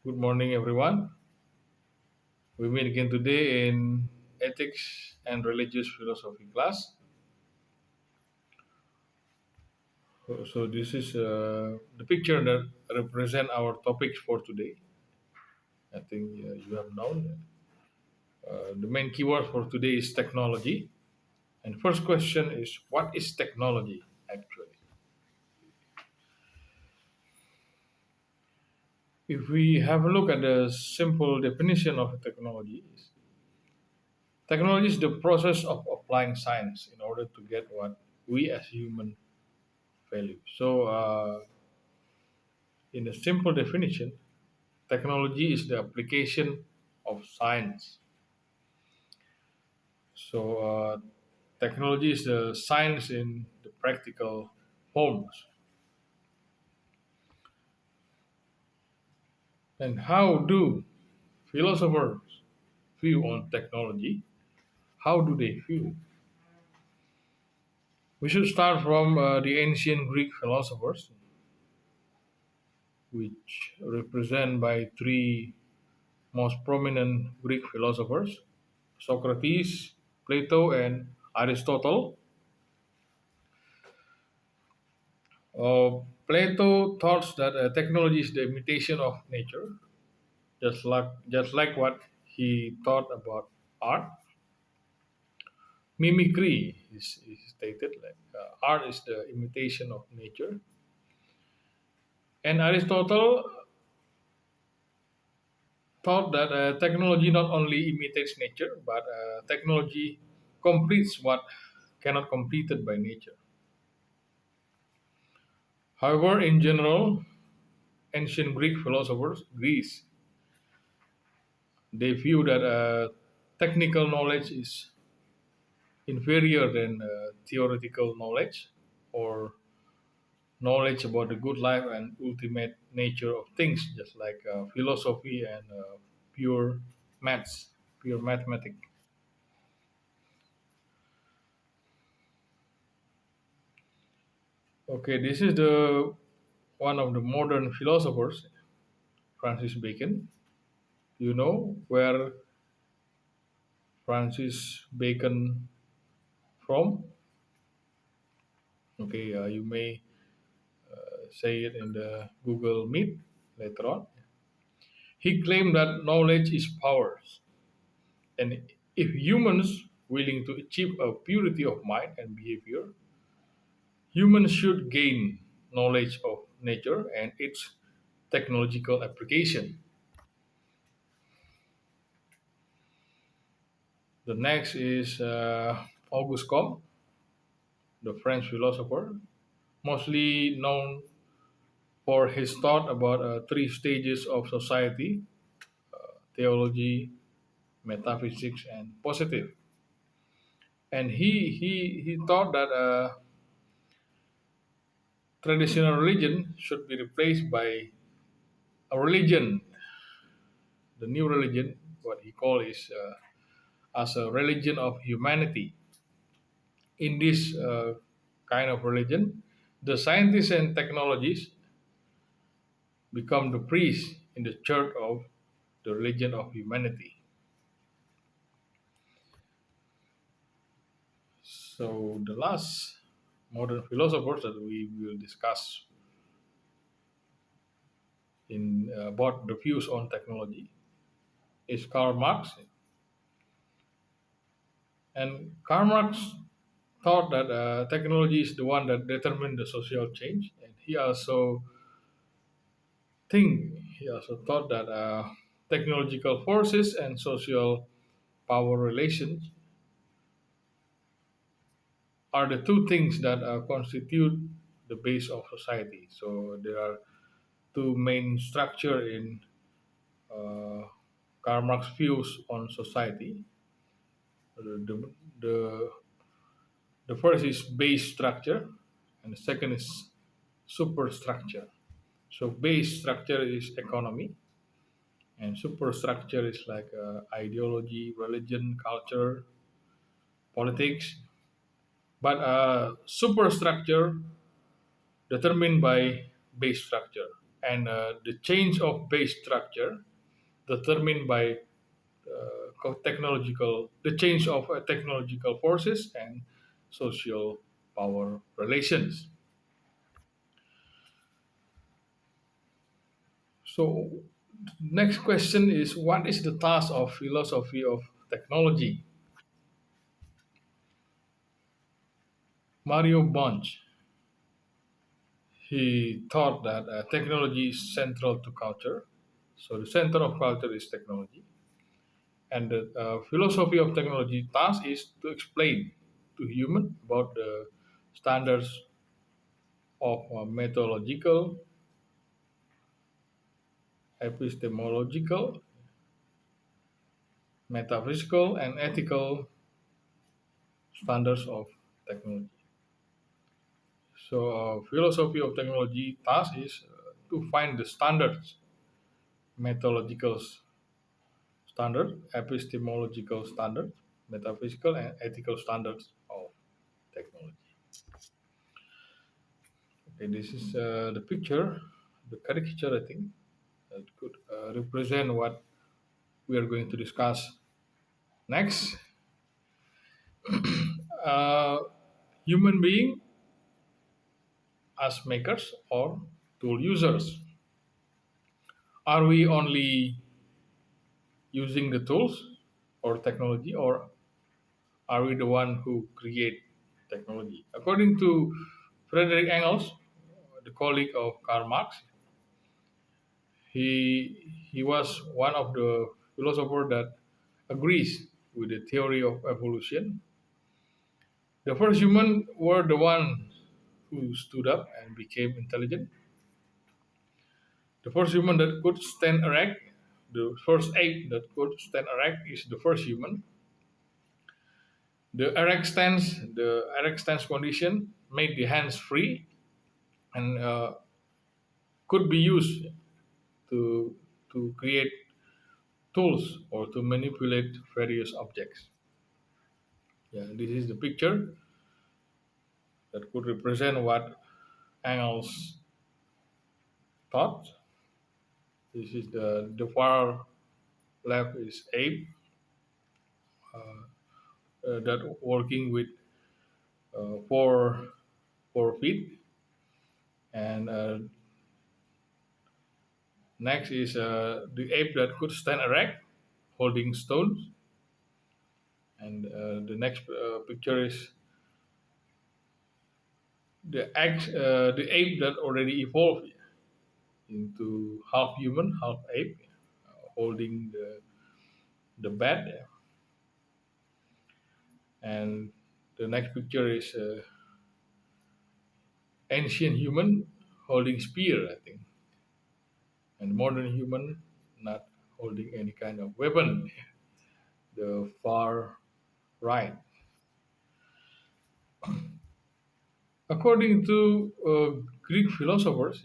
Good morning, everyone. We meet again today in ethics and religious philosophy class. So this is the picture that represent our topics for today. I think you have known. The main keyword for today is technology. And first question is, what is technology actually? If we have a look at the simple definition of technology, technology is the process of applying science in order to get what we as human value. In a simple definition, technology is the application of science. So, technology is the science in the practical forms. And how do philosophers view on technology? How do they view? We should start from the ancient Greek philosophers, which represent by three most prominent Greek philosophers: Socrates, Plato, and Aristotle. Plato thought that technology is the imitation of nature, just like what he thought about art. Mimicry is stated like art is the imitation of nature, and Aristotle thought that technology not only imitates nature, but technology completes what cannot completed by nature. However, in general, ancient Greek philosophers, Greece, they view that technical knowledge is inferior than theoretical knowledge or knowledge about the good life and ultimate nature of things, just like philosophy and pure maths, pure mathematics. Okay, this is the one of the modern philosophers, Francis Bacon. You know where Francis Bacon from? Okay, you may say it in the Google Meet later on. He claimed that knowledge is power, and if humans willing to achieve a purity of mind and behavior, humans should gain knowledge of nature and its technological application. The next is Auguste Comte, the French philosopher, mostly known for his thought about three stages of society: theology, metaphysics, and positive. And he thought that traditional religion should be replaced by a religion, the new religion, what he called is as a religion of humanity. In this kind of religion, the scientists and technologies become the priests in the church of the religion of humanity. So the last modern philosophers that we will discuss in about the views on technology is Karl Marx, and Karl Marx thought that technology is the one that determined the social change, and he also thought that technological forces and social power relations are the two things that constitute the base of society. So there are two main structure in uh, Karl Marx views on society. The, the first is base structure, and the second is superstructure. So base structure is economy, and superstructure is like ideology, religion, culture, politics. But superstructure determined by base structure. and the change of base structure determined by the change of technological forces and social power relations. So, next question is, what is the task of philosophy of technology? Mario Bunch, he thought that technology is central to culture. So, the center of culture is technology. And the philosophy of technology task is to explain to human about the standards of methodological, epistemological, metaphysical, and ethical standards of technology. So, philosophy of technology task is to find the standards, methodological standard, epistemological standard, metaphysical, and ethical standards of technology. Okay, this is the picture, the caricature, I think, that could represent what we are going to discuss next. Uh, Human being as makers or tool users. Are we only using the tools or technology, or are we the one who create technology? According to Frederick Engels, the colleague of Karl Marx, he was one of the philosophers that agrees with the theory of evolution. The first human were the one who stood up and became intelligent. The first human that could stand erect, the first ape that could stand erect is the first human. The erect stance condition made the hands free and could be used to create tools or to manipulate various objects. Yeah, this is the picture that could represent what Engels thought. This is the far left is ape that working with four feet, and next is the ape that could stand erect, holding stones, and the next picture is the ape that already evolved into half human, half ape, holding the bat, and the next picture is ancient human holding spear, I think, and modern human not holding any kind of weapon. The far right. According to Greek philosophers,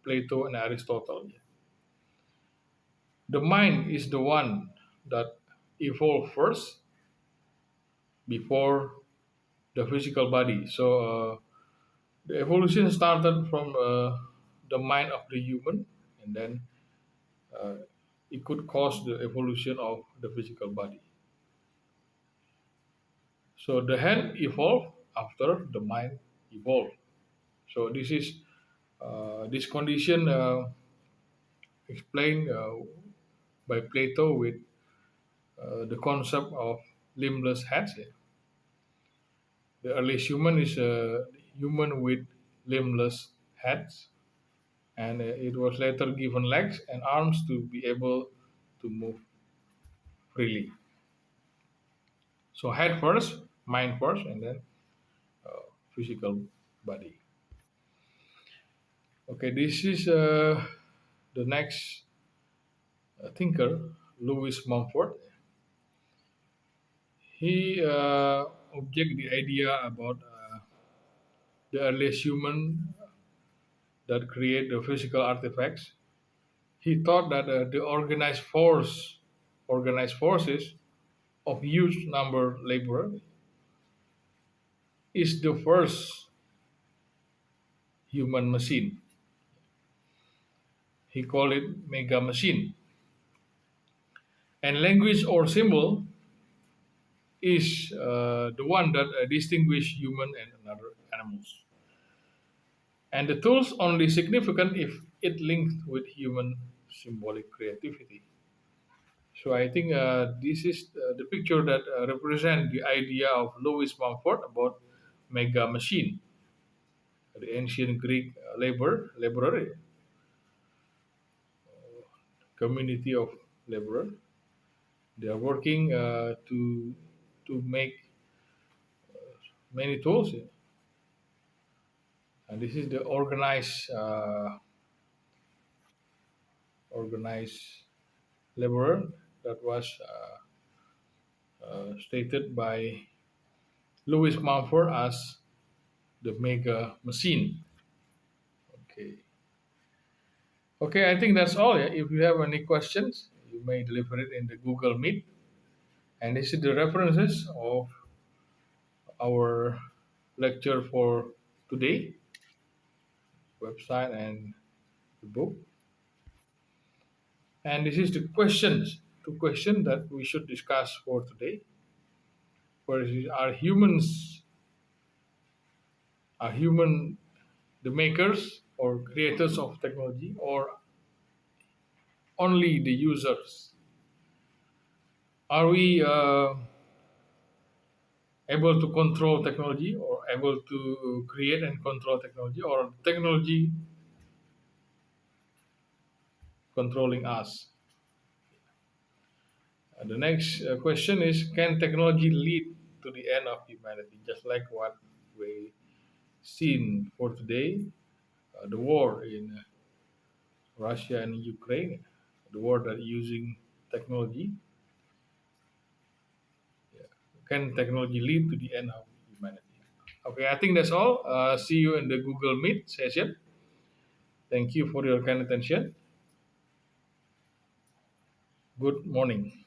Plato and Aristotle, the mind is the one that evolved first before the physical body. So the evolution started from the mind of the human, and then uh, it could cause the evolution of the physical body. So the hand evolved after the mind evolved. So this condition explained by Plato with the concept of limbless heads. The earliest human is a human with limbless heads, and it was later given legs and arms to be able to move freely. So head first, mind first, and then physical body. Okay, this is the next thinker, Louis Montfort. He object the idea about the earliest human that create the physical artifacts. He thought that the organized forces of huge number labor is the first human machine. He called it mega machine. And language or symbol is the one that distinguish human and another animals. And the tool's only significant if it linked with human symbolic creativity. So I think this is the picture that represent the idea of Louis Montfort about mega machine, the ancient Greek laborer community of laborers. They are working to make many tools, and this is the organized laborer that was stated by Louis Montfort as the mega machine. Okay. Okay, I think that's all. Yeah. If you have any questions, you may deliver it in the Google Meet. And this is the references of our lecture for today, website and the book. And this is the questions, two questions that we should discuss for today. First is, are human the makers or creators of technology, or only the users? Are we able to control technology, or able to create and control technology, or technology controlling us? The next question is, can technology lead to the end of humanity? Just like what we seen for today, the war in Russia and Ukraine, the war that using technology. Can technology lead to the end of humanity? Okay, I think that's all. See you in the Google Meet session. Thank you for your kind attention. Good morning.